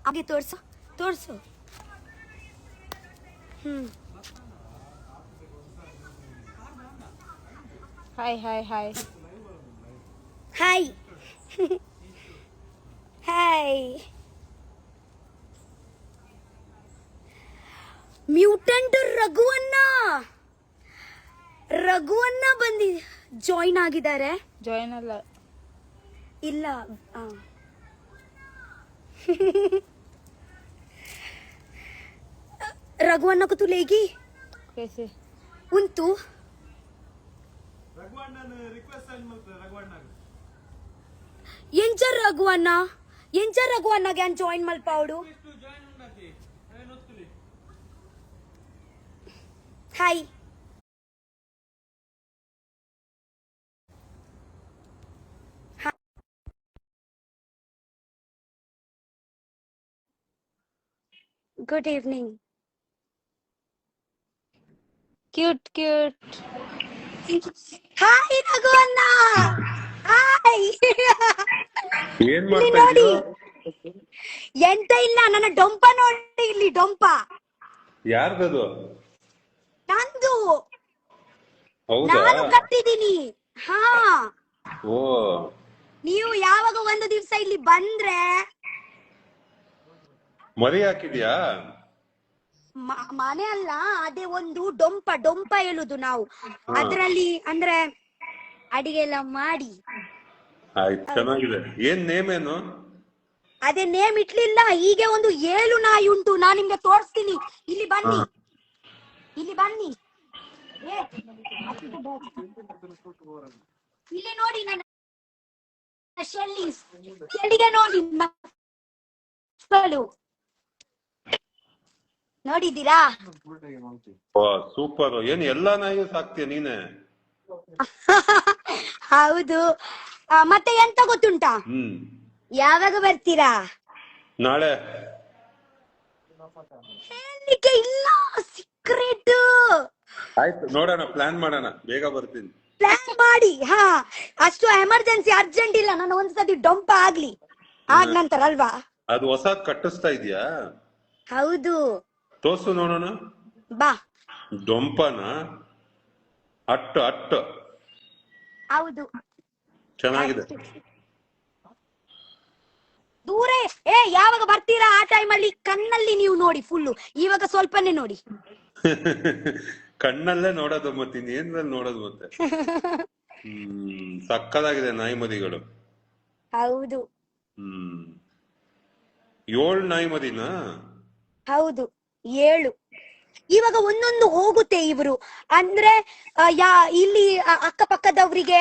ಹಾಗೆ ತೋರ್ಸು ತೋರ್ಸು. Hi hi hi hi hi. ಮ್ಯೂಟೆಂಟ್ ರಘುವನ್ನ ಬಂದಿ ಜಾಯಿನ್ ಆಗಿದ್ದಾರೆ. ಜಾಯಿನ್ ಅಲ್ಲ, ಇಲ್ಲ रघुअन्ना को तू लेगी कैसे उन तू ಎಂಚ ರಘುವನ್ನ ಗ್ಯಾನ್ ಜಾಯಿನ್ ಮಲ್ಪಾವಡು. Hi good evening. Cute cute. Hi ರಘುವನ್ನ. ಹಾಯ್. ಏನ್ ಇಲ್ಲಿ ಮಾಡ್ತಾ ನೋಡಿ, ಇದೀಯ? ಎಂತ ಇಲ್ಲ, ನನ್ನ ಡೊಂಪ ನೋಡಿ ಇಲ್ಲಿ. ಡೊಂಪ ಯಾರ್ದದು? ನಂದು, ಹೌದಾ? ನಾನು ಕಟ್ಟಿದೀನಿ. ಹಾ, ಓ, ನೀವು ಯಾವಾಗ ಒಂದು ದಿವ್ಸ ಇಲ್ಲಿ ಬಂದ್ರೆ ಮರಿ ಹಾಕಿದ್ಯಾ? ಮನೆ ಅಲ್ಲ, ಅದೇ ಒಂದು ಡೊಂಪ ಹೇಳುದು ನಾವು. ಅದ್ರಲ್ಲಿ ಅಂದ್ರೆ ಅಡಿಗೆ ಎಲ್ಲ ಮಾಡಿ. ಆಯ್ತು, ಚೆನ್ನಾಗಿದೆ. ಏನ್ ನೇಮ್ ಏನು? ಅದೇ ನೇಮ್ ಇಟ್ಲಿಲ್ಲ. ಹೀಗೆ ಒಂದು 7 ನಾಯಿ ಉಂಟು, ನಾನ್ ನಿಮ್ಗೆ ತೋರಿಸ್ತೀನಿ. ಇಲ್ಲಿ ಬನ್ನಿ, ಇಲ್ಲಿ ಬನ್ನಿ. ಇಲ್ಲಿ ನೋಡಿ ನನ್ನ ಶೆಲ್ಲಿಗೆ ನೋಡಿ ಮಕ್ಕಳು. ನೋಡಿದ್ದೀರಾ? ಸೂಪರ್. ಏನ್ ಎಲ್ಲಾ ನಾಯಿ ಸಾಕ್ತೀಯ ನೀನೆ? ಹೌದು. ಮತ್ತೆ ಎಂತ ಗೊತ್ತುಂಟಾ? ಯಾವಾಗ ಬರ್ತೀರಾ? ನಾಳೆ. ಹೇಳಲಿಕ್ಕೆ ಇಲ್ಲ, ಸೀಕ್ರೆಟ್. ಆಯ್ತು, ನೋಡೋಣ, ಪ್ಲಾನ್ ಮಾಡೋಣ. ಬೇಗ ಬರ್ತೀನಿ. ಪ್ಲಾನ್ ಮಾಡಿ. ಹಾ, ಅಷ್ಟು ಎಮರ್ಜೆನ್ಸಿ, ಅರ್ಜೆಂಟ್ ಇಲ್ಲ. ನಾನು ಒಂದ್ಸತಿ ಡೊಂಪ ಆಗ್ಲಿ ಆಗ ನಂತರ ಅಲ್ವಾ? ಅದು ಹೊಸ ಕಟ್ಟಿಸ್ತಾ ಇದೀಯಾ? ಹೌದು. ತೋರ್ಸು ನೋಡೋಣ. ಬಾ. ಡೊಂಪನ ಅಟ್ಟು ಹೌದು, ಚೆನ್ನಾಗಿದೆ. ದೂರ. ಯಾವಾಗ ಬರ್ತೀರಾ ಆ ಟೈಮಲ್ಲಿ ಕಣ್ಣಲ್ಲಿ ನೀವು ನೋಡಿ ಫುಲ್ಲು. ಇವಾಗ ಸ್ವಲ್ಪನೇ ನೋಡಿ. ಕಣ್ಣಲ್ಲೇ ನೋಡೋದು, ಮತ್ತೆ ಇನ್ನೇನ್ರಲ್ಲಿ ನೋಡೋದು ಮತ್ತೆ. ಸಕ್ಕದಾಗಿದೆ ನಾಯಿ ಮದಿಗಳು. ಹೌದು. 7 ನಾಯಿ ಮದಿನಾ? ಹೌದು, 7. ಇವಾಗ ಒಂದೊಂದು ಹೋಗುತ್ತೆ ಇವರು. ಅಂದ್ರೆ ಇಲ್ಲಿ ಅಕ್ಕಪಕ್ಕದವರಿಗೆ